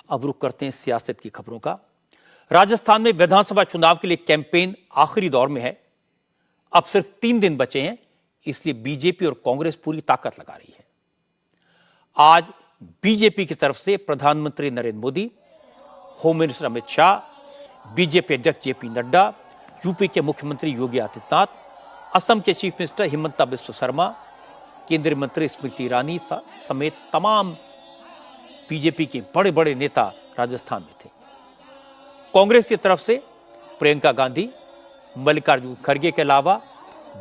अब रुख करते हैं सियासत की खबरों का। राजस्थान में विधानसभा चुनाव के लिए कैंपेन आखिरी दौर में है। अब सिर्फ 3 दिन बचे हैं, इसलिए बीजेपी और कांग्रेस पूरी ताकत लगा रही है। आज बीजेपी की तरफ से प्रधानमंत्री Narendra Modi, home minister Amit Shah, BJP अध्यक्ष जेपी नड्डा, यूपी के मुख्यमंत्री योगी आदित्यनाथ, असम के चीफ मिनिस्टर हिमंता बिस्वा शर्मा, केंद्रीय मंत्री स्मृति ईरानी समेत तमाम बीजेपी के बड़े बड़े नेता राजस्थान में थे। कांग्रेस की तरफ से प्रियंका गांधी, मल्लिकार्जुन खड़गे के अलावा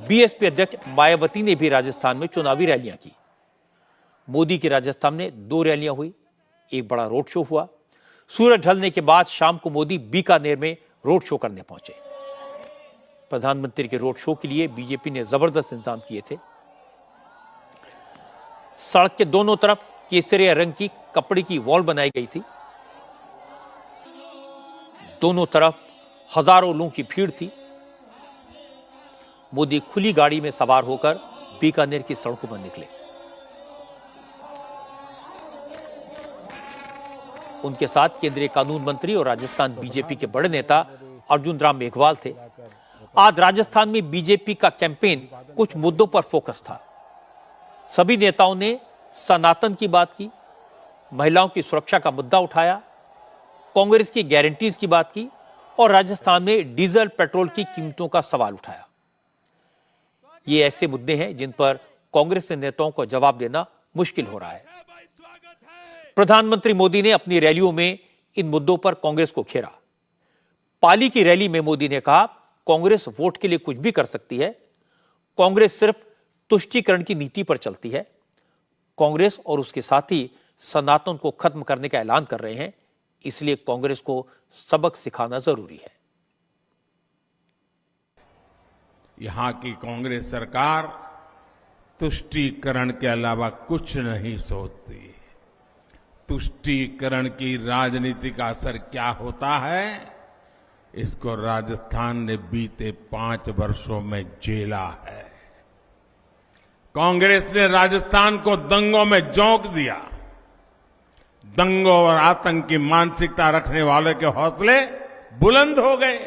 बीएसपी अध्यक्ष मायावती ने भी राजस्थान में चुनावी रैलियां की। मोदी की राजस्थान में 2 रैलियां हुई, एक बड़ा रोड शो हुआ। सूरज ढलने के बाद शाम को मोदी बीकानेर में रोड शो करने पहुंचे। प्रधानमंत्री के रोड शो के लिए बीजेपी ने जबरदस्त इंतजाम किए थे। सड़क के दोनों तरफ केसरिया रंग की कपड़े की वॉल बनाई गई थी। दोनों तरफ हजारों लोगों की भीड़ थी। मोदी खुली गाड़ी में सवार होकर बीकानेर की सड़कों पर निकले। उनके साथ केंद्रीय कानून मंत्री और राजस्थान बीजेपी के बड़े नेता अर्जुन राम मेघवाल थे। आज राजस्थान में बीजेपी का कैंपेन कुछ मुद्दों पर फोकस था। सभी नेताओं ने सनातन की बात की, महिलाओं की सुरक्षा का मुद्दा उठाया, कांग्रेस की गारंटीज की बात की और राजस्थान में डीजल पेट्रोल की कीमतों का सवाल उठाया। ये ऐसे मुद्दे हैं जिन पर कांग्रेस के नेताओं को जवाब देना मुश्किल हो रहा है। प्रधानमंत्री मोदी ने अपनी रैलियों में इन मुद्दों पर कांग्रेस को घेरा। पाली की रैली में मोदी ने कहा, कांग्रेस वोट के लिए कुछ भी कर सकती है। कांग्रेस सिर्फ तुष्टीकरण की नीति पर चलती है। कांग्रेस और उसके साथी सनातन को खत्म करने का ऐलान कर रहे हैं, इसलिए कांग्रेस को सबक सिखाना जरूरी है। यहां की कांग्रेस सरकार तुष्टीकरण के अलावा कुछ नहीं सोचती। तुष्टीकरण की राजनीति का असर क्या होता है, इसको राजस्थान ने बीते 5 वर्षों में झेला है। कांग्रेस ने राजस्थान को दंगों में झोंक दिया। दंगों और आतंक की मानसिकता रखने वालों के हौसले बुलंद हो गए।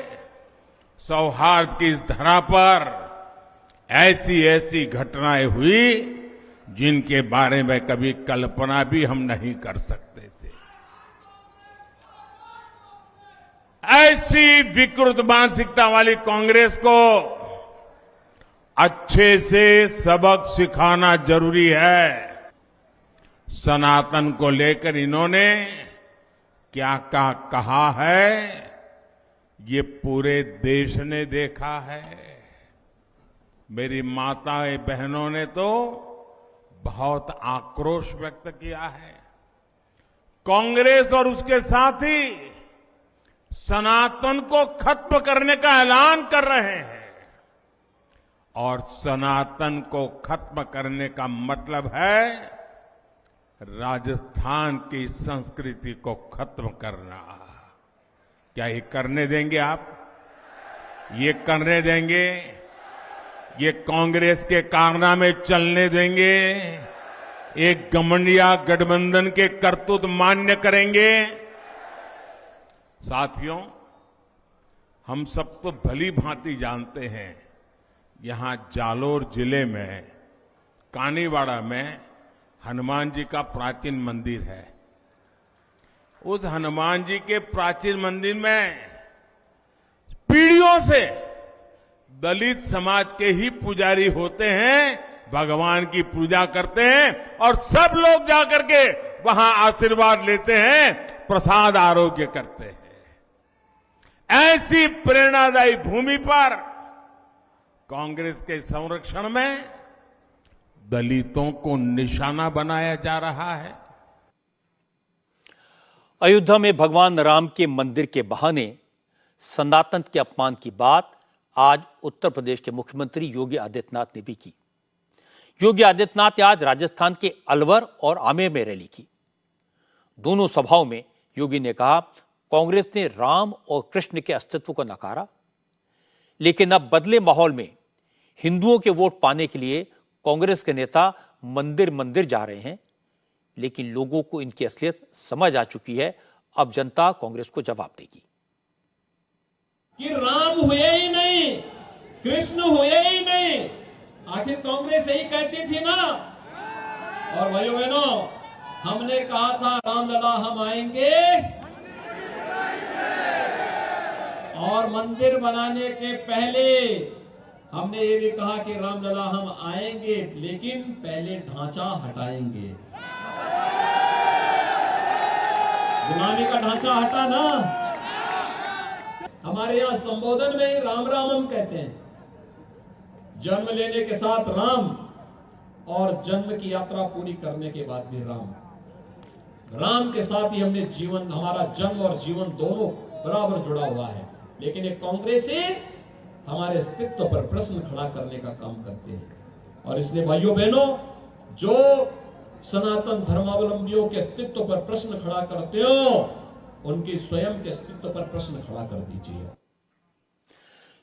सौहार्द की इस धरा पर ऐसी ऐसी घटनाएं हुई जिनके बारे में कभी कल्पना भी हम नहीं कर सकते थे। ऐसी विकृत मानसिकता वाली कांग्रेस को अच्छे से सबक सिखाना जरूरी है। सनातन को लेकर इन्होंने क्या क्या कहा है, ये पूरे देश ने देखा है। मेरी माताएं बहनों ने तो बहुत आक्रोश व्यक्त किया है। कांग्रेस और उसके साथी सनातन को खत्म करने का ऐलान कर रहे हैं और सनातन को खत्म करने का मतलब है राजस्थान की संस्कृति को खत्म करना। क्या ये करने देंगे आप? ये करने देंगे? ये कांग्रेस के कारनामे चलने देंगे? एक घमंडिया गठबंधन के करतूत मान्य करेंगे? साथियों, हम सब तो भली भांति जानते हैं, यहां जालोर जिले में कानीवाड़ा में हनुमान जी का प्राचीन मंदिर है। उस हनुमान जी के प्राचीन मंदिर में पीढ़ियों से दलित समाज के ही पुजारी होते हैं, भगवान की पूजा करते हैं और सब लोग जाकर के वहां आशीर्वाद लेते हैं, प्रसाद आरोग्य करते हैं। ऐसी प्रेरणादायी भूमि पर कांग्रेस के संरक्षण में दलितों को निशाना बनाया जा रहा है। अयोध्या में भगवान राम के मंदिर के बहाने सनातन के अपमान की बात आज उत्तर प्रदेश के मुख्यमंत्री योगी आदित्यनाथ ने भी की। योगी आदित्यनाथ ने आज राजस्थान के अलवर और आमेर में रैली की। दोनों सभाओं में योगी ने कहा, कांग्रेस ने राम और कृष्ण के अस्तित्व को नकारा, लेकिन अब बदले माहौल में हिंदुओं के वोट पाने के लिए कांग्रेस के नेता मंदिर मंदिर जा रहे हैं, लेकिन लोगों को इनकी असलियत समझ आ चुकी है। अब जनता कांग्रेस को जवाब देगी कि राम हुए ही नहीं, कृष्ण हुए ही नहीं। आखिर कांग्रेस यही कहती थी ना। और भाइयों बहनों, हमने कहा था रामलला हम आएंगे, और मंदिर बनाने के पहले हमने ये भी कहा कि रामलला हम आएंगे, लेकिन पहले ढांचा हटाएंगे। गुलामी का ढांचा हटा ना। हमारे यहां संबोधन में ही राम राम हम कहते हैं। जन्म लेने के साथ राम, और जन्म की यात्रा पूरी करने के बाद भी राम। राम के साथ ही हमने जीवन, हमारा जन्म और जीवन दोनों बराबर जुड़ा हुआ है। लेकिन एक कांग्रेस हमारे अस्तित्व पर प्रश्न खड़ा करने का काम करते हैं। और इसलिए भाइयों बहनों, जो सनातन धर्मावलंबियों के अस्तित्व पर प्रश्न खड़ा करते हो, उनकी स्वयं के अस्तित्व पर प्रश्न खड़ा कर दीजिए।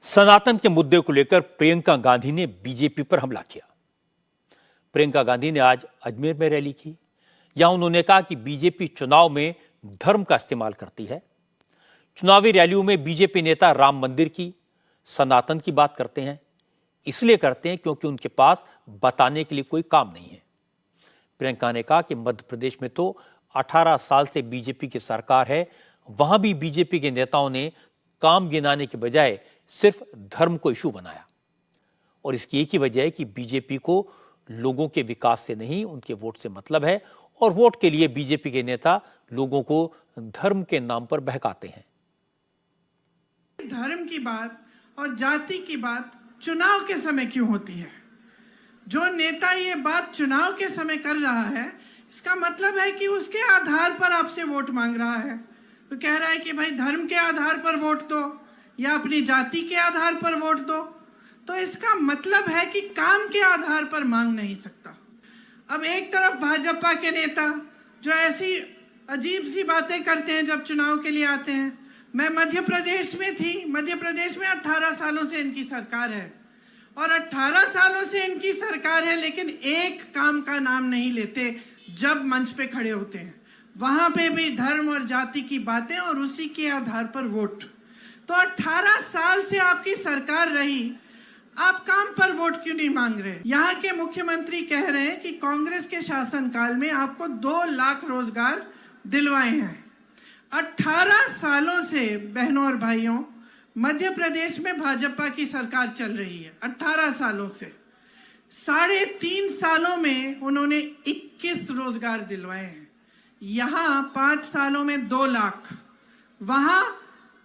सनातन के मुद्दे को लेकर प्रियंका गांधी ने बीजेपी पर हमला किया। प्रियंका गांधी ने आज अजमेर में रैली की। यहां उन्होंने कहा कि बीजेपी चुनाव में धर्म का इस्तेमाल करती है। चुनावी रैलियों में बीजेपी नेता राम मंदिर की, सनातन की बात करते हैं। इसलिए करते हैं क्योंकि उनके पास बताने के लिए कोई काम नहीं है। प्रियंका ने कहा कि मध्य प्रदेश में तो 18 साल से बीजेपी की सरकार है, वहां भी बीजेपी के नेताओं ने काम गिनाने के बजाय सिर्फ धर्म को इशू बनाया। और इसकी एक ही वजह है कि बीजेपी को लोगों के विकास से नहीं, उनके वोट से मतलब है, और वोट के लिए बीजेपी के नेता लोगों को धर्म के नाम पर बहकाते हैं। धर्म की बात और जाति की बात चुनाव के समय क्यों होती है? जो नेता ये बात चुनाव के समय कर रहा है, इसका मतलब है कि उसके आधार पर आपसे वोट मांग रहा है। तो कह रहा है कि भाई धर्म के आधार पर वोट दो या अपनी जाति के आधार पर वोट दो। तो इसका मतलब है कि काम के आधार पर मांग नहीं सकता। अब एक तरफ भाजपा के नेता जो ऐसी अजीब सी बातें करते हैं जब चुनाव के लिए आते हैं। मैं मध्य प्रदेश में थी। मध्य प्रदेश में 18 सालों से इनकी सरकार है, और 18 सालों से इनकी सरकार है, लेकिन एक काम का नाम नहीं लेते। जब मंच पे खड़े होते हैं वहां पे भी धर्म और जाति की बातें और उसी के आधार पर वोट। तो 18 साल से आपकी सरकार रही, आप काम पर वोट क्यों नहीं मांग रहे? यहाँ के मुख्यमंत्री कह रहे हैं कि कांग्रेस के शासनकाल में आपको 2 लाख रोजगार दिलवाए हैं। 18 सालों से बहनों और भाइयों, मध्य प्रदेश में भाजपा की सरकार चल रही है। 18 सालों से 3.5 सालों में उन्होंने 21 रोजगार दिलवाए हैं। यहाँ 5 सालों में 2 लाख, वहां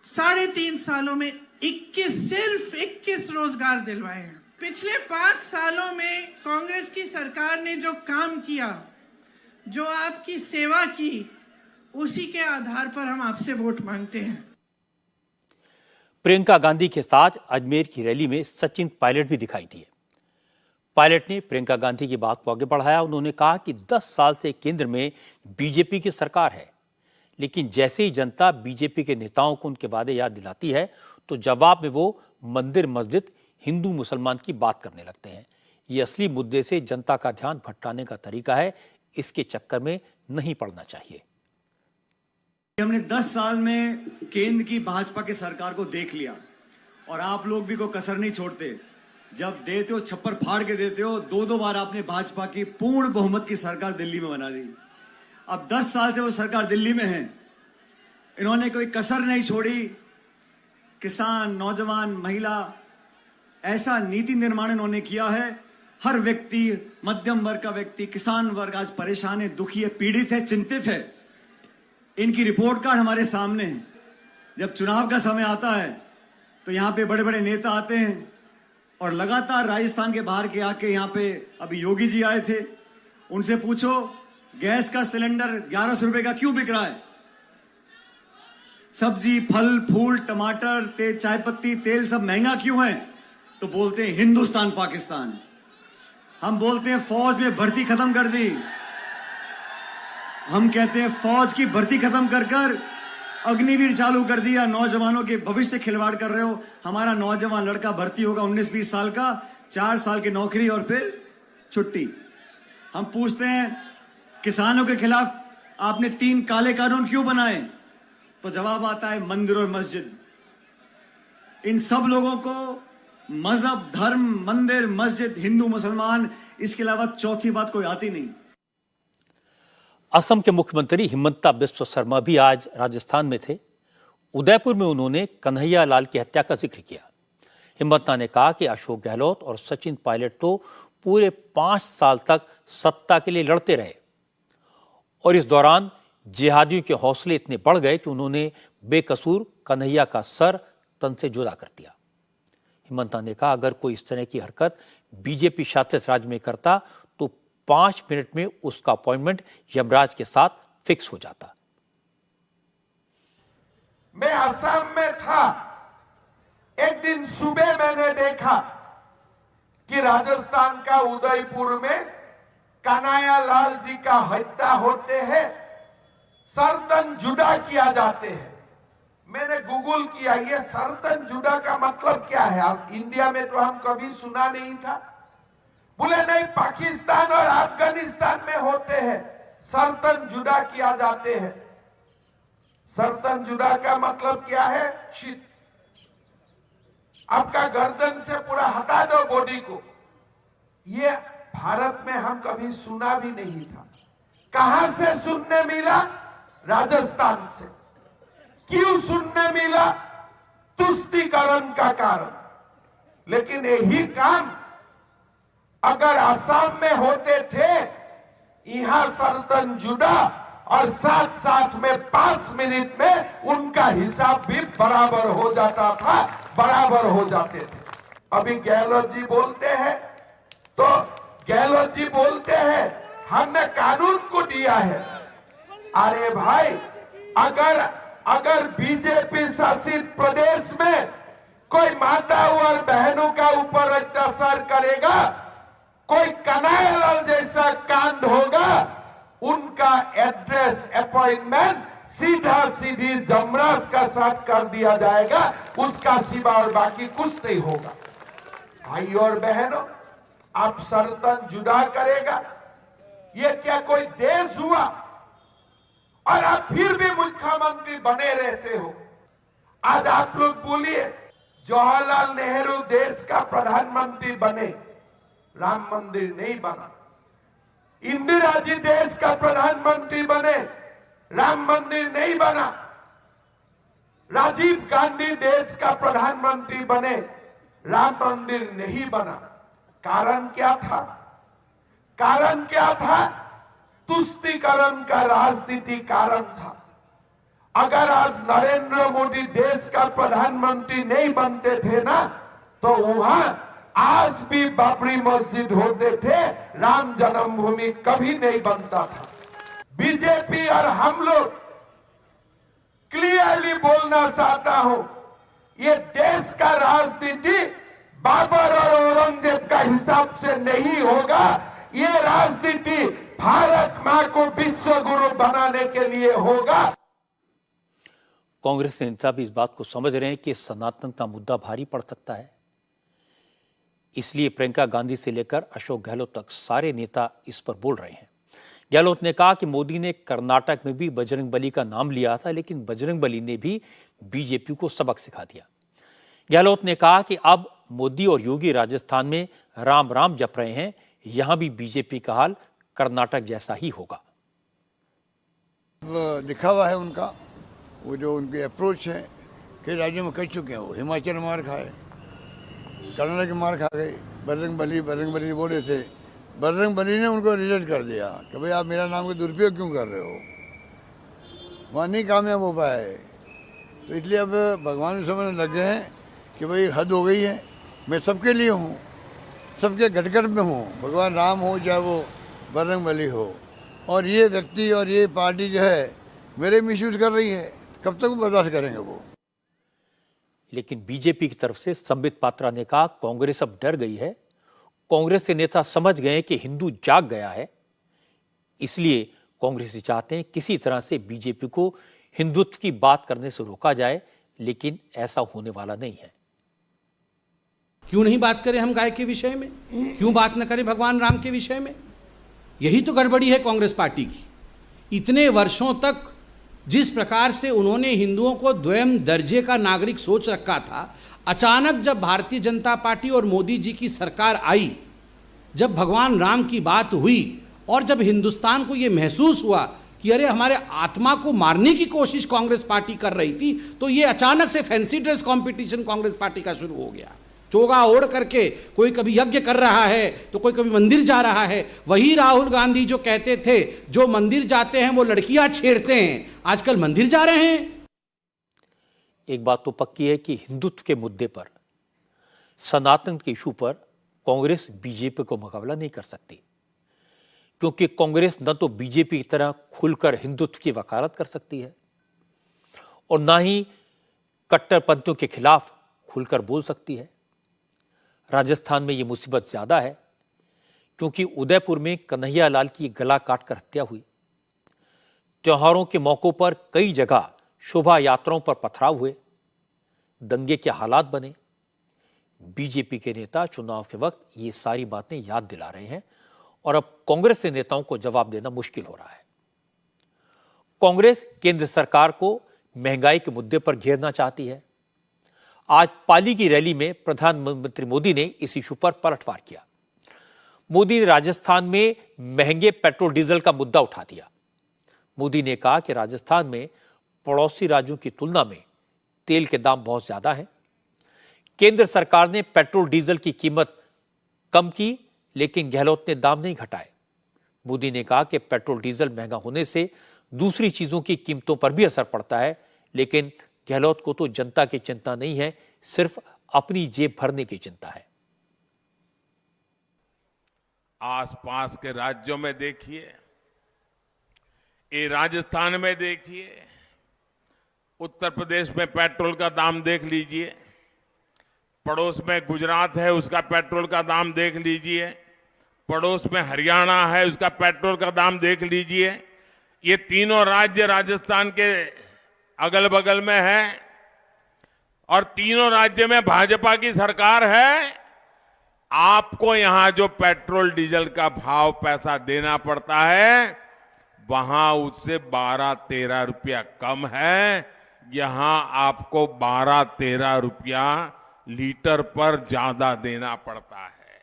3.5 सालों में 21, सिर्फ 21 रोजगार दिलवाए हैं। पिछले 5 सालों में कांग्रेस की सरकार ने जो काम किया, जो आपकी सेवा की, उसी के आधार पर हम आपसे वोट मांगते हैं। प्रियंका गांधी के साथ अजमेर की रैली में सचिन पायलट भी दिखाई दिए। पायलट ने प्रियंका गांधी की बात को आगे बढ़ाया। उन्होंने कहा कि 10 साल से केंद्र में बीजेपी की सरकार है, लेकिन जैसे ही जनता बीजेपी के नेताओं को उनके वादे याद दिलाती है, तो जवाब में वो मंदिर, मस्जिद, हिंदू मुसलमान की बात करने लगते हैं। ये असली मुद्दे से जनता का ध्यान भटकाने का तरीका है। इसके चक्कर में नहीं पड़ना चाहिए। हमने 10 साल में केंद्र की भाजपा की सरकार को देख लिया, और आप लोग भी कोई कसर नहीं छोड़ते। जब देते हो छप्पर फाड़ के देते हो। 2 बार आपने भाजपा की पूर्ण बहुमत की सरकार दिल्ली में बना दी। अब 10 साल से वो सरकार दिल्ली में है। इन्होंने कोई कसर नहीं छोड़ी। किसान, नौजवान, महिला, ऐसा नीति निर्माण इन्होंने किया है। हर व्यक्ति, मध्यम वर्ग का व्यक्ति, किसान वर्ग आज परेशान है, दुखी है, पीड़ित है, चिंतित है। इनकी रिपोर्ट कार्ड हमारे सामने है। जब चुनाव का समय आता है तो यहाँ पे बड़े बड़े नेता आते हैं, और लगातार राजस्थान के बाहर के आके यहाँ पे, अभी योगी जी आए थे, उनसे पूछो गैस का सिलेंडर 1100 रुपए का क्यों बिक रहा है? सब्जी, फल, फूल, टमाटर, चाय पत्ती, तेल सब महंगा क्यों है? तो बोलते हैं हिंदुस्तान पाकिस्तान। हम बोलते हैं फौज में भर्ती खत्म कर दी। हम कहते हैं फौज की भर्ती खत्म कर कर अग्निवीर चालू कर दिया। नौजवानों के भविष्य से खिलवाड़ कर रहे हो। हमारा नौजवान लड़का भर्ती होगा 19-20 साल का, 4 साल की नौकरी और फिर छुट्टी। हम पूछते हैं किसानों के खिलाफ आपने 3 काले कानून क्यों बनाए? तो जवाब आता है मंदिर और मस्जिद। इन सब लोगों को मजहब, धर्म, मंदिर, मस्जिद, हिंदू, मुसलमान, इसके अलावा चौथी बात कोई आती नहीं। असम के मुख्यमंत्री हिमंता बिस्वा शर्मा भी आज राजस्थान में थे। उदयपुर में उन्होंने कन्हैया लाल की हत्या का जिक्र किया। हिमंता ने कहा कि अशोक गहलोत और सचिन पायलट तो पूरे 5 साल तक सत्ता के लिए लड़ते रहे और इस दौरान जिहादियों के हौसले इतने बढ़ गए कि उन्होंने बेकसूर कन्हैया का सर तन से जुदा कर दिया। हिमंता ने कहा, अगर कोई इस तरह की हरकत बीजेपी शासित राज्य में करता तो 5 मिनट में उसका अपॉइंटमेंट यमराज के साथ फिक्स हो जाता। मैं असम में था, एक दिन सुबह मैंने देखा कि राजस्थान का उदयपुर में कन्हैया लाल जी का हत्या होते हैं, सरतन जुदा किया जाते हैं। मैंने गूगल किया, ये सरतन जुदा का मतलब क्या है? इंडिया में तो हम कभी सुना नहीं था। बोले नहीं, पाकिस्तान और अफगानिस्तान में होते हैं, सरतन जुदा किया जाते हैं। सरतन जुदा का मतलब क्या है? आपका गर्दन से पूरा हटा दो बॉडी को। ये भारत में हम कभी सुना भी नहीं था। कहां से सुनने मिला? राजस्थान से। क्यों सुनने मिला? तुष्टीकरण का कारण। लेकिन यही काम अगर असम में होते थे, यहां सरतन जुदा और साथ साथ में 5 मिनट में उनका हिसाब भी बराबर हो जाता था, बराबर हो जाते थे। अभी गहलोत जी बोलते हैं तो गहलोत जी बोलते हैं हमने कानून को दिया है। अरे भाई, अगर बीजेपी शासित प्रदेश में कोई माताओं और बहनों का ऊपर अत्याचार करेगा, कोई कन्हैया लाल जैसा कांड होगा, उनका एड्रेस, अपॉइंटमेंट सीधा सीधी यमराज का साथ कर दिया जाएगा। उसका सिवा और बाकी कुछ नहीं होगा। भाई और बहनों, आप सरतन जुदा करेगा, ये क्या कोई देश हुआ? और आप फिर भी मुख्यमंत्री बने रहते हो। आज आप लोग बोलिए, जवाहरलाल नेहरू देश का प्रधानमंत्री बने, राम मंदिर नहीं बना। इंदिरा जी देश का प्रधानमंत्री बने, राम मंदिर नहीं बना। राजीव गांधी देश का प्रधानमंत्री बने, राम मंदिर नहीं बना। कारण क्या था? कारण क्या था? तुष्टीकरण का राजनीति कारण था। अगर आज नरेंद्र मोदी देश का प्रधानमंत्री नहीं बनते थे ना, तो वहां आज भी बाबरी मस्जिद होते थे, राम जन्मभूमि कभी नहीं बनता था। बीजेपी और हम लोग क्लियरली बोलना चाहता हूं, ये देश का राजनीति बाबर और औरंगजेब का हिसाब से नहीं होगा। ये राजनीति भारत मां को विश्व गुरु बनाने के लिए होगा। कांग्रेस नेता भी इस बात को समझ रहे हैं कि सनातन का मुद्दा भारी पड़ सकता है। इसलिए प्रियंका गांधी से लेकर अशोक गहलोत तक सारे नेता इस पर बोल रहे हैं। गहलोत ने कहा कि मोदी ने कर्नाटक में भी बजरंगबली का नाम लिया था, लेकिन बजरंगबली ने भी बीजेपी को सबक सिखा दिया। गहलोत ने कहा कि अब मोदी और योगी राजस्थान में राम राम जप रहे हैं, यहां भी बीजेपी का हाल कर्नाटक जैसा ही होगा। दिखावा है उनका, वो जो उनकी अप्रोच है, कई राज्यों में कर चुके हैं। वो हिमाचल मार खाए, कर्नाटक मार खा गए। बजरंगबली बोल रहे थे, बजरंगबली ने उनको रिजेक्ट कर दिया कि भाई आप मेरा नाम का दुरुपयोग क्यों कर रहे हो। वहाँ नहीं कामयाब हो पाए। तो इसलिए अब भगवान समझने लग गए हैं कि भाई हद हो गई है, मैं सबके लिए हूँ, सबके घटघट में हूँ। भगवान राम हो चाहे वो बजरंगबली हो, और ये व्यक्ति और ये पार्टी जो है मेरे मिसयूज कर रही है, कब तक वो बर्दाश्त करेंगे वो। लेकिन बीजेपी की तरफ से संबित पात्रा ने कहा, कांग्रेस अब डर गई है। कांग्रेस के नेता समझ गए कि हिंदू जाग गया है, इसलिए कांग्रेसी चाहते हैं किसी तरह से बीजेपी को हिंदुत्व की बात करने से रोका जाए, लेकिन ऐसा होने वाला नहीं है। क्यों नहीं बात करें हम गाय के विषय में? क्यों बात न करें भगवान राम के विषय में? यही तो गड़बड़ी है कांग्रेस पार्टी की। इतने वर्षों तक जिस प्रकार से उन्होंने हिंदुओं को द्वयम दर्जे का नागरिक सोच रखा था, अचानक जब भारतीय जनता पार्टी और मोदी जी की सरकार आई, जब भगवान राम की बात हुई और जब हिंदुस्तान को यह महसूस हुआ कि अरे हमारे आत्मा को मारने की कोशिश कांग्रेस पार्टी कर रही थी, तो ये अचानक से fancy dress competition Congress party का शुरू हो गया। चोगा ओढ़ करके कोई कभी यज्ञ कर रहा है तो कोई कभी मंदिर जा रहा है। वही राहुल गांधी जो कहते थे जो मंदिर जाते हैं वो लड़कियां छेड़ते हैं, आजकल मंदिर जा रहे हैं। एक बात तो पक्की है कि हिंदुत्व के मुद्दे पर, सनातन के इशू पर कांग्रेस बीजेपी को मुकाबला नहीं कर सकती, क्योंकि कांग्रेस न तो बीजेपी की तरह खुलकर हिंदुत्व की वकालत कर सकती है और ना ही कट्टरपंथियों के खिलाफ खुलकर बोल सकती है। राजस्थान में यह मुसीबत ज्यादा है क्योंकि उदयपुर में कन्हैया लाल की गला काटकर हत्या हुई। त्योहारों के मौकों पर कई जगह शोभा यात्राओं पर पथराव हुए, दंगे के हालात बने। बीजेपी के नेता चुनाव के वक्त ये सारी बातें याद दिला रहे हैं और अब कांग्रेस के नेताओं को जवाब देना मुश्किल हो रहा है। कांग्रेस केंद्र सरकार को महंगाई के मुद्दे पर घेरना चाहती है। आज पाली की रैली में प्रधानमंत्री मोदी ने इस इशू पर पलटवार किया। मोदी ने राजस्थान में महंगे पेट्रोल डीजल का मुद्दा उठा दिया। मोदी ने कहा कि राजस्थान में पड़ोसी राज्यों की तुलना में तेल के दाम बहुत ज्यादा हैं। केंद्र सरकार ने पेट्रोल डीजल की कीमत कम की, लेकिन गहलोत ने दाम नहीं घटाए। मोदी ने कहा कि पेट्रोल डीजल महंगा होने से दूसरी चीजों की कीमतों पर भी असर पड़ता है, लेकिन गहलोत को तो जनता की चिंता नहीं है, सिर्फ अपनी जेब भरने की चिंता है। आसपास के राज्यों में देखिए, ये राजस्थान में देखिए, उत्तर प्रदेश में पेट्रोल का दाम देख लीजिए, पड़ोस में गुजरात है उसका पेट्रोल का दाम देख लीजिए, पड़ोस में हरियाणा है उसका पेट्रोल का दाम देख लीजिए। ये तीनों राज्य राजस्थान के अगल बगल में है और तीनों राज्य में भाजपा की सरकार है। आपको यहां जो पेट्रोल डीजल का भाव पैसा देना पड़ता है, वहां उससे 12-13 रुपया कम है। यहां आपको 12-13 रुपया लीटर पर ज्यादा देना पड़ता है।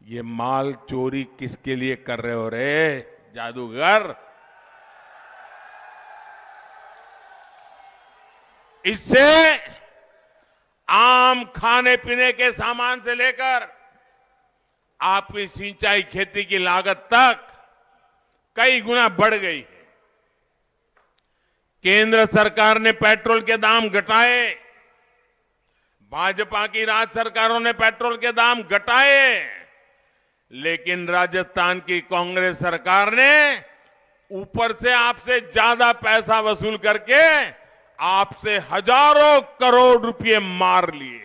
ये माल चोरी किसके लिए कर रहे हो रे जादूगर? इससे आम खाने पीने के सामान से लेकर आपकी सिंचाई खेती की लागत तक कई गुना बढ़ गई है। केंद्र सरकार ने पेट्रोल के दाम घटाए, भाजपा की राज्य सरकारों ने पेट्रोल के दाम घटाए, लेकिन राजस्थान की कांग्रेस सरकार ने ऊपर से आपसे ज्यादा पैसा वसूल करके आपसे हजारों करोड़ रुपए मार लिए।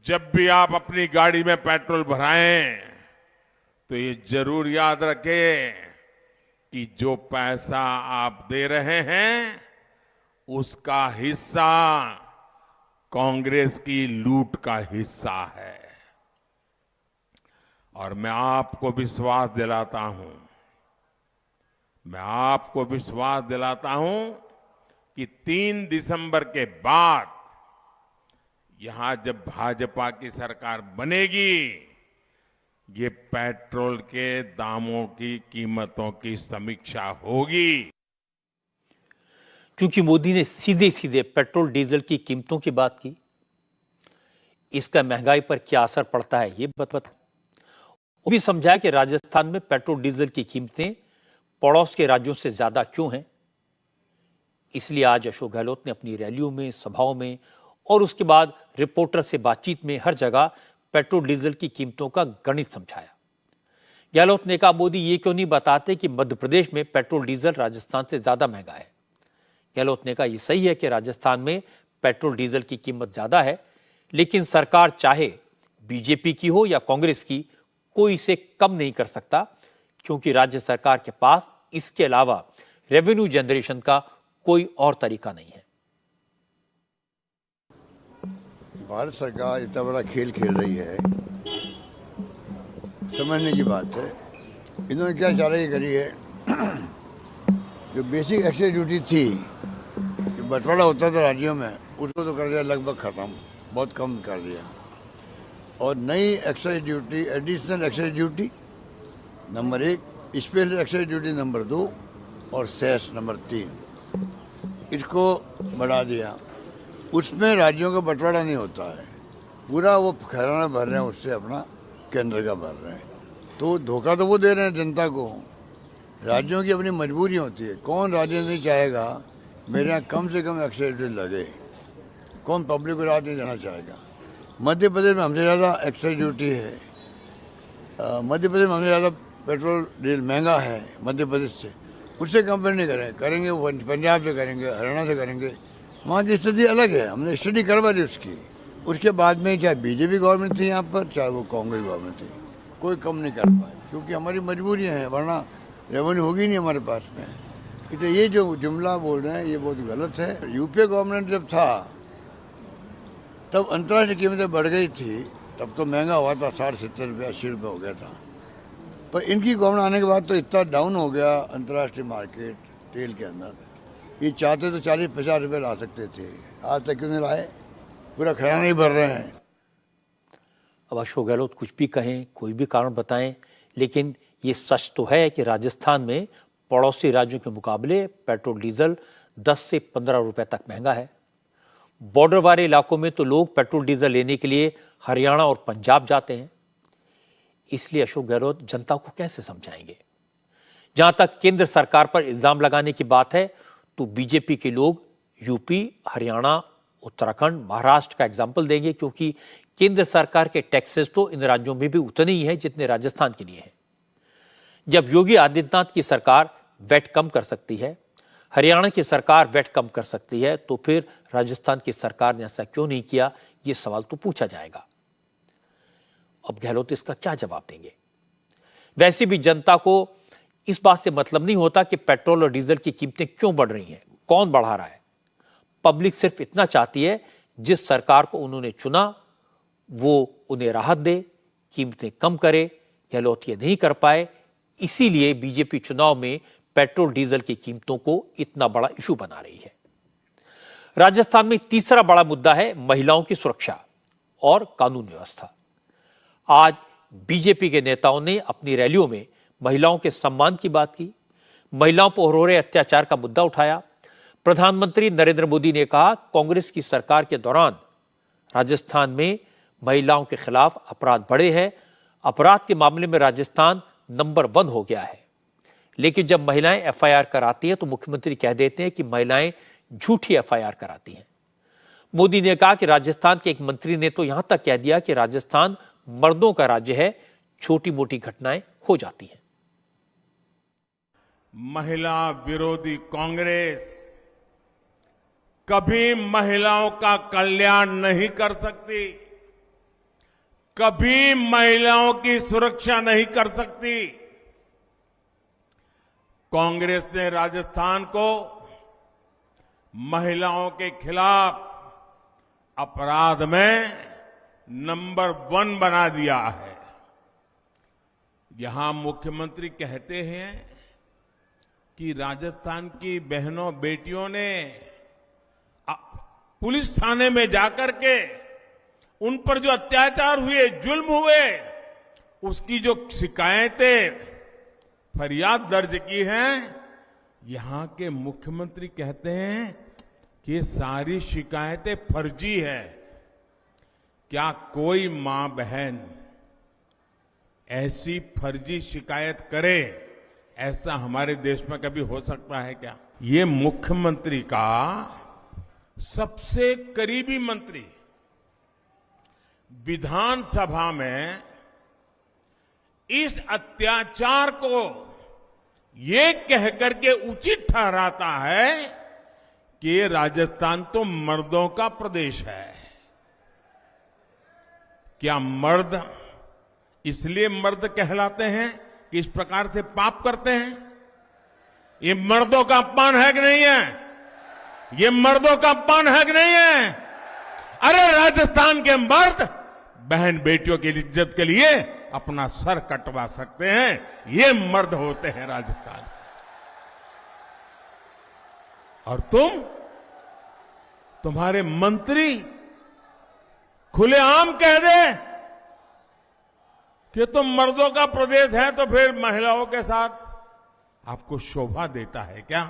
जब भी आप अपनी गाड़ी में पेट्रोल भराएं तो ये जरूर याद रखें कि जो पैसा आप दे रहे हैं उसका हिस्सा कांग्रेस की लूट का हिस्सा है। और मैं आपको विश्वास दिलाता हूं कि 3 दिसंबर के बाद यहां जब भाजपा की सरकार बनेगी, ये पेट्रोल के दामों की कीमतों की समीक्षा होगी। क्योंकि मोदी ने सीधे सीधे पेट्रोल डीजल की कीमतों की बात की, इसका महंगाई पर क्या असर पड़ता है ये बता। वो भी समझाया कि राजस्थान में पेट्रोल डीजल की कीमतें पड़ोस के राज्यों से ज्यादा क्यों हैं। इसलिए आज अशोक गहलोत ने अपनी रैलियों में, सभाओं में और उसके बाद रिपोर्टर से बातचीत में हर जगह पेट्रोल डीजल की कीमतों का गणित समझाया। गहलोत ने कहा, मोदी ये क्यों नहीं बताते कि मध्य प्रदेश में पेट्रोल डीजल राजस्थान से ज्यादा महंगा है। गहलोत ने कहा, यह सही है कि राजस्थान में पेट्रोल डीजल की कीमत ज्यादा है, लेकिन सरकार चाहे बीजेपी की हो या कांग्रेस की, कोई इसे कम नहीं कर सकता, क्योंकि राज्य सरकार के पास इसके अलावा रेवेन्यू जनरेशन का कोई और तरीका नहीं है। भारत सरकार इतना बड़ा खेल खेल रही है, समझने की बात है। इन्होंने क्या चालाकी करी है जो बेसिक एक्साइज ड्यूटी थी, जो बंटवारा होता था राज्यों में, उसको तो कर दिया लगभग ख़त्म, बहुत कम कर दिया। और नई excise duty, additional excise duty number 1, special excise duty number 2 और सेस नंबर 3, इसको बढ़ा दिया। उसमें राज्यों का बंटवारा नहीं होता है, पूरा वो खजाना भर रहे हैं, उससे अपना केंद्र का भर रहे हैं। तो धोखा तो वो दे रहे हैं जनता को। राज्यों की अपनी मजबूरी होती है। कौन राज्य नहीं चाहेगा मेरे यहाँ कम से कम एक्साइज ड्यूटी लगे? कौन पब्लिक को राहत नहीं देना चाहेगा? मध्य प्रदेश में हमसे ज़्यादा एक्साइज ड्यूटी है। मध्य प्रदेश में हमसे ज़्यादा पेट्रोल डीजल महंगा है मध्य प्रदेश से। उससे कंपेयर नहीं करेंगे वो पंजाब से करेंगे, हरियाणा से करेंगे। वहाँ की स्थिति अलग है, हमने स्टडी करवा दी उसकी। उसके बाद में चाहे बीजेपी गवर्नमेंट थी यहाँ पर, चाहे वो कांग्रेस गवर्नमेंट थी, कोई कम नहीं कर पाए, क्योंकि हमारी मजबूरियाँ हैं, वरना रेवेन्यू होगी नहीं हमारे पास में। तो ये जो जुमला बोल रहे हैं ये बहुत गलत है। यूपीए गवर्नमेंट जब था तब अंतर्राष्ट्रीय कीमतें बढ़ गई थी, तब तो महंगा हुआ था, 60-70 रुपये 80 रुपये हो गया था। पर इनकी गवर्नमेंट आने के बाद तो इतना डाउन हो गया अंतर्राष्ट्रीय मार्केट तेल के अंदर, ये चाहते तो 40-50 रुपये ला सकते थे, आज तक क्यों नहीं लाए? पूरा खजाना ही भर रहे हैं। अब अशोक गहलोत कुछ भी कहें, कोई भी कारण बताएं, लेकिन ये सच तो है कि राजस्थान में पड़ोसी राज्यों के मुकाबले पेट्रोल डीजल 10 से 15 रुपए तक महंगा है। बॉर्डर वाले इलाकों में तो लोग पेट्रोल डीजल लेने के लिए हरियाणा और पंजाब जाते हैं। इसलिए अशोक गहलोत जनता को कैसे समझाएंगे? जहां तक केंद्र सरकार पर इल्जाम लगाने की बात है तो बीजेपी के लोग यूपी, हरियाणा, उत्तराखंड, महाराष्ट्र का एग्जाम्पल देंगे, क्योंकि केंद्र सरकार के टैक्सेस तो इन राज्यों में भी उतने ही हैं जितने राजस्थान के लिए हैं। जब योगी आदित्यनाथ की सरकार वैट कम कर सकती है, हरियाणा की सरकार वैट कम कर सकती है, तो फिर राजस्थान की सरकार ने ऐसा क्यों नहीं किया? ये सवाल तो पूछा जाएगा। अब गहलोत इसका क्या जवाब देंगे? वैसे भी जनता को इस बात से मतलब नहीं होता कि पेट्रोल और डीजल की कीमतें क्यों बढ़ रही हैं, कौन बढ़ा रहा है। पब्लिक सिर्फ इतना चाहती है जिस सरकार को उन्होंने चुना वो उन्हें राहत दे, कीमतें कम करे। गहलोत ये नहीं कर पाए, इसीलिए बीजेपी चुनाव में पेट्रोल डीजल की कीमतों को इतना बड़ा इशू बना रही है। राजस्थान में तीसरा बड़ा मुद्दा है महिलाओं की सुरक्षा और कानून व्यवस्था। आज बीजेपी के नेताओं ने अपनी रैलियों में महिलाओं के सम्मान की बात की, महिलाओं पर हो रहे अत्याचार का मुद्दा उठाया। प्रधानमंत्री नरेंद्र मोदी ने कहा, कांग्रेस की सरकार के दौरान राजस्थान में महिलाओं के खिलाफ अपराध बढ़े हैं, अपराध के मामले में राजस्थान नंबर 1 हो गया है। लेकिन जब महिलाएं एफआईआर कराती हैं तो मुख्यमंत्री कह देते हैं कि महिलाएं झूठी एफआईआर कराती हैं। मोदी ने कहा कि राजस्थान के एक मंत्री ने तो यहां तक कह दिया कि राजस्थान मर्दों का राज्य है, छोटी मोटी घटनाएं हो जाती हैं। महिला विरोधी कांग्रेस कभी महिलाओं का कल्याण नहीं कर सकती, कभी महिलाओं की सुरक्षा नहीं कर सकती। कांग्रेस ने राजस्थान को महिलाओं के खिलाफ अपराध में नंबर 1 बना दिया है। यहां मुख्यमंत्री कहते हैं कि राजस्थान की बहनों बेटियों ने पुलिस थाने में जाकर के उन पर जो अत्याचार हुए, जुल्म हुए, उसकी जो शिकायतें, फरियाद दर्ज की हैं, यहां के मुख्यमंत्री कहते हैं कि ये सारी शिकायतें फर्जी है। क्या कोई मां बहन ऐसी फर्जी शिकायत करे? ऐसा हमारे देश में कभी हो सकता है क्या? ये मुख्यमंत्री का सबसे करीबी मंत्री विधानसभा में इस अत्याचार को ये कहकर के उचित ठहराता है कि राजस्थान तो मर्दों का प्रदेश है। क्या मर्द इसलिए मर्द कहलाते हैं कि इस प्रकार से पाप करते हैं? ये मर्दों का अपमान है कि नहीं है? ये मर्दों का अपमान है कि नहीं है? अरे राजस्थान के मर्द बहन बेटियों की इज्जत के लिए अपना सर कटवा सकते हैं, ये मर्द होते हैं राजस्थान। और तुम्हारे मंत्री खुलेआम कह दे कि तुम मर्दों का प्रदेश है तो फिर महिलाओं के साथ आपको शोभा देता है क्या?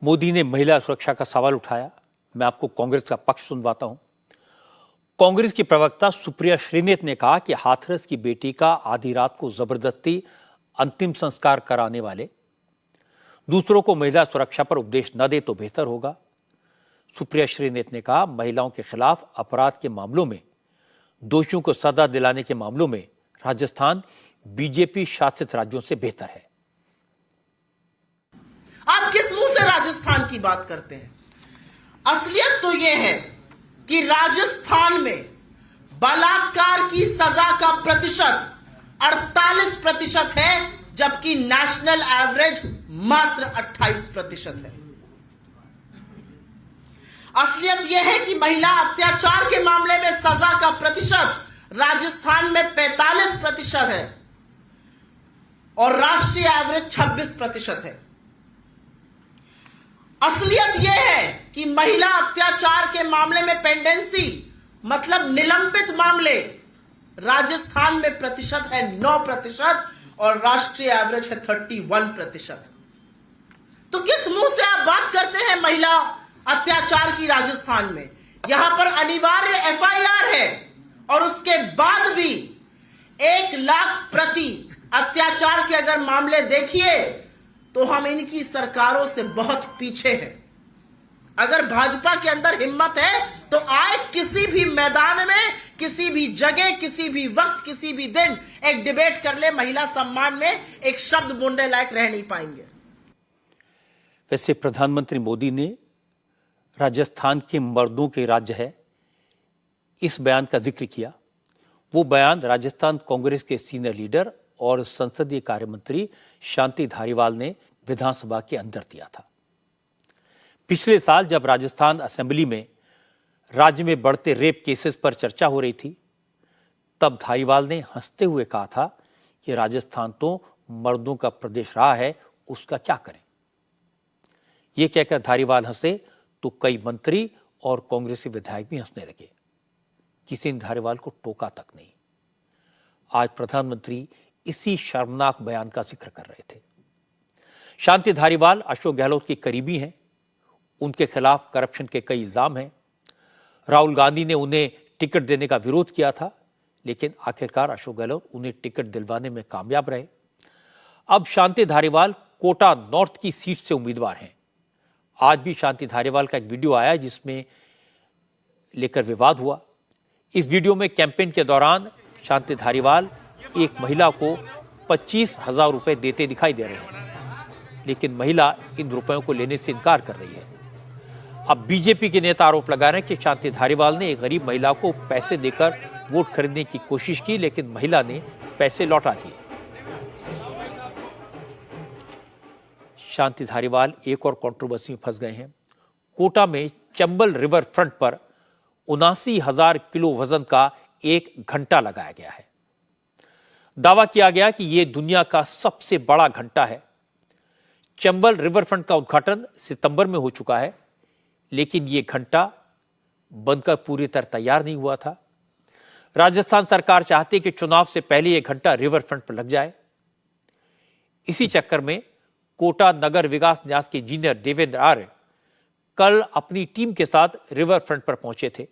मोदी ने महिला सुरक्षा का सवाल उठाया। मैं आपको कांग्रेस का पक्ष सुनवाता हूं। कांग्रेस की प्रवक्ता सुप्रिया श्रीनेत ने कहा कि हाथरस की बेटी का आधी रात को जबरदस्ती अंतिम संस्कार कराने वाले दूसरों को महिला सुरक्षा पर उपदेश न दे तो बेहतर होगा। सुप्रिया श्रीनेत ने कहा, महिलाओं के खिलाफ अपराध के मामलों में दोषियों को सजा दिलाने के मामलों में राजस्थान बीजेपी शासित राज्यों से बेहतर है। आप किस मुंह से राजस्थान की बात करते हैं? असलियत तो यह है कि राजस्थान में बलात्कार की सजा का प्रतिशत 48% है, जबकि नेशनल एवरेज मात्र 28% है। असलियत यह है कि महिला अत्याचार के मामले में सजा का प्रतिशत राजस्थान में 45% है और राष्ट्रीय एवरेज 26% है। असलियत यह है कि महिला अत्याचार के मामले में पेंडेंसी मतलब निलंबित मामले राजस्थान में प्रतिशत है 9% और राष्ट्रीय एवरेज है 31%। तो किस मुंह से आप बात करते हैं महिला अत्याचार की? राजस्थान में यहां पर अनिवार्य एफआईआर है और उसके बाद भी 1 लाख प्रति अत्याचार के अगर मामले देखिए तो हम इनकी सरकारों से बहुत पीछे हैं। अगर भाजपा के अंदर हिम्मत है तो आए किसी भी मैदान में, किसी भी जगह, किसी भी वक्त, किसी भी दिन एक डिबेट कर ले। महिला सम्मान में एक शब्द बोलने लायक रह नहीं पाएंगे। वैसे प्रधानमंत्री मोदी ने राजस्थान के मर्दों के राज्य है इस बयान का जिक्र किया। वो बयान राजस्थान कांग्रेस के सीनियर लीडर और संसदीय कार्य मंत्री शांति धारीवाल ने विधानसभा के अंदर दिया था। पिछले साल जब राजस्थान असेंबली में राज्य में बढ़ते रेप केसेस पर चर्चा हो रही थी, तब धारीवाल ने हंसते हुए कहा था कि राजस्थान तो मर्दों का प्रदेश रहा है, उसका क्या करें। यह कहकर धारीवाल हंसे तो कई मंत्री और कांग्रेसी विधायक भी हंसने लगे। किसी ने धारीवाल को टोका तक नहीं। आज प्रधानमंत्री इसी शर्मनाक बयान का जिक्र कर रहे थे। शांति धारीवाल अशोक गहलोत के करीबी हैं। उनके खिलाफ करप्शन के कई इल्जाम हैं। राहुल गांधी ने उन्हें टिकट देने का विरोध किया था, लेकिन आखिरकार अशोक गहलोत उन्हें टिकट दिलवाने में कामयाब रहे। अब शांति धारीवाल कोटा नॉर्थ की सीट से उम्मीदवार हैं। आज भी शांति धारीवाल का एक वीडियो आया जिसमें लेकर विवाद हुआ। इस वीडियो में कैंपेन के दौरान शांति धारीवाल एक महिला को 25,000 रुपए देते दिखाई दे रहे हैं, लेकिन महिला इन रुपयों को लेने से इनकार कर रही है। अब बीजेपी के नेता आरोप लगा रहे हैं कि शांति धारीवाल ने एक गरीब महिला को पैसे देकर वोट खरीदने की कोशिश की, लेकिन महिला ने पैसे लौटा दिए। शांति धारीवाल एक और कंट्रोवर्सी में फंस गए हैं। कोटा में चंबल रिवर फ्रंट पर 79,000 किलो वजन का एक घंटा लगाया गया है। दावा किया गया कि यह दुनिया का सबसे बड़ा घंटा है। चंबल रिवर फ्रंट का उद्घाटन सितंबर में हो चुका है, लेकिन यह घंटा बनकर पूरी तरह तैयार नहीं हुआ था। राजस्थान सरकार चाहती है कि चुनाव से पहले यह घंटा रिवर फ्रंट पर लग जाए। इसी चक्कर में कोटा नगर विकास न्यास के इंजीनियर देवेंद्र आर्य कल अपनी टीम के साथ रिवर फ्रंट पर पहुंचे थे,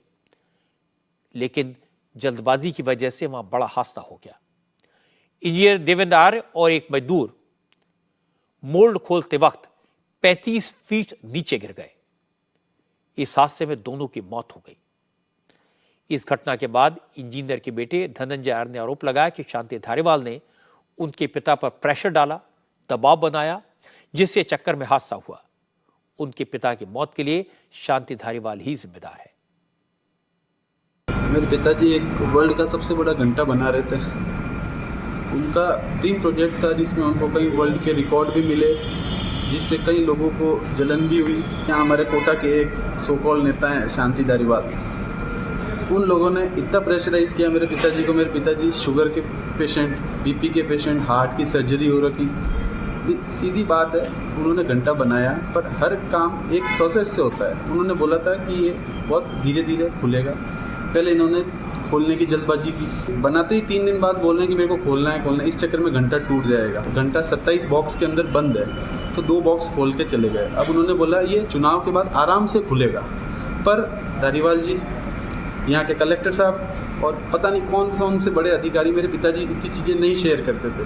लेकिन जल्दबाजी की वजह से वहां बड़ा हादसा हो गया। इंजीनियर देवेंद्र आर्य और एक मजदूर मोल्ड खोलते वक्त 35 फीट नीचे गिर गए। इस हादसे में दोनों की मौत हो गई। इस घटना के बाद इंजीनियर के बेटे धनंजय आर्य ने आरोप लगाया कि शांति धारीवाल ने उनके पिता पर प्रेशर डाला, दबाव बनाया, जिससे चक्कर में हादसा हुआ। उनके पिता की मौत के लिए शांति धारीवाल ही जिम्मेदार है। मेरे पिताजी एक वर्ल्ड का सबसे बड़ा घंटा बना रहे थे। उनका ड्रीम प्रोजेक्ट था जिसमें उनको कई वर्ल्ड के रिकॉर्ड भी मिले, जिससे कई लोगों को जलन भी हुई। यहाँ हमारे कोटा के एक सो कॉल नेता हैं शांति धारीवाल, उन लोगों ने इतना प्रेशराइज किया मेरे पिताजी को। मेरे पिताजी शुगर के पेशेंट, बीपी के पेशेंट, हार्ट की सर्जरी हो रखी। सीधी बात है, उन्होंने घंटा बनाया, पर हर काम एक प्रोसेस से होता है। उन्होंने बोला था कि ये बहुत धीरे धीरे खुलेगा। पहले इन्होंने खोलने की जल्दबाजी की, बनाते ही 3 दिन बाद बोल रहे हैं कि मेरे को खोलना है। इस चक्कर में घंटा टूट जाएगा। घंटा 27 बॉक्स के अंदर बंद है, तो 2 बॉक्स खोल के चले गए। अब उन्होंने बोला ये चुनाव के बाद आराम से खुलेगा, पर धारीवाल जी, यहाँ के कलेक्टर साहब और पता नहीं कौन सा उनसे बड़े अधिकारी, मेरे पिताजी इतनी चीज़ें नहीं शेयर करते थे।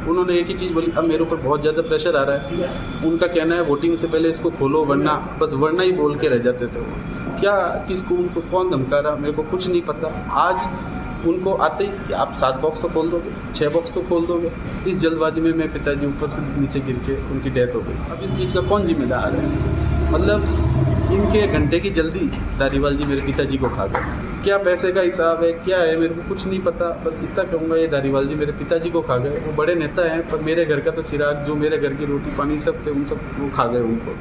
उन्होंने एक ही चीज़ बोली, अब मेरे ऊपर बहुत ज़्यादा प्रेशर आ रहा है। उनका कहना है वोटिंग से पहले इसको खोलो, वरना बस वरना ही बोल के रह जाते थे वो। क्या किसको उनको कौन धमका रहा मेरे को कुछ नहीं पता। आज उनको आते ही कि आप 7 बॉक्स तो खोल दोगे, 6 बॉक्स तो खोल दोगे। इस जल्दबाजी में मेरे पिताजी ऊपर से नीचे गिर के उनकी डेथ हो गई। अब इस चीज़ का कौन जिम्मेदार है? मतलब इनके घंटे की जल्दी धारीवाल जी मेरे पिताजी को खा गए। क्या पैसे का हिसाब है, क्या है, मेरे को कुछ नहीं पता। बस इतना कहूँगा, ये धारीवाल जी मेरे पिताजी को खा गए। वो बड़े नेता हैं, पर मेरे घर का तो चिराग, जो मेरे घर की रोटी पानी सब थे, उन सब वो खा गए उनको।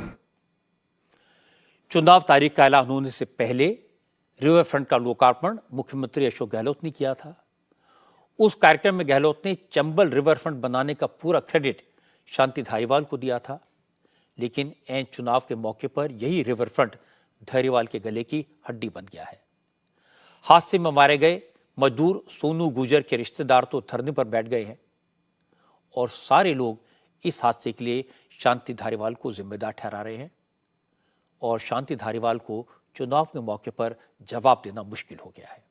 चुनाव तारीख का ऐलान होने से पहले रिवर फ्रंट का लोकार्पण मुख्यमंत्री अशोक गहलोत ने किया था। उस कार्यक्रम में गहलोत ने चंबल रिवर फ्रंट बनाने का पूरा क्रेडिट शांति धारीवाल को दिया था, लेकिन ऐन चुनाव के मौके पर यही रिवर फ्रंट धारीवाल के गले की हड्डी बन गया है। हादसे में मारे गए मजदूर सोनू गुजर के रिश्तेदार तो धरने पर बैठ गए हैं और सारे लोग इस हादसे के लिए शांति धारीवाल को जिम्मेदार ठहरा रहे हैं और शांति धारीवाल को चुनाव के मौके पर जवाब देना मुश्किल हो गया है।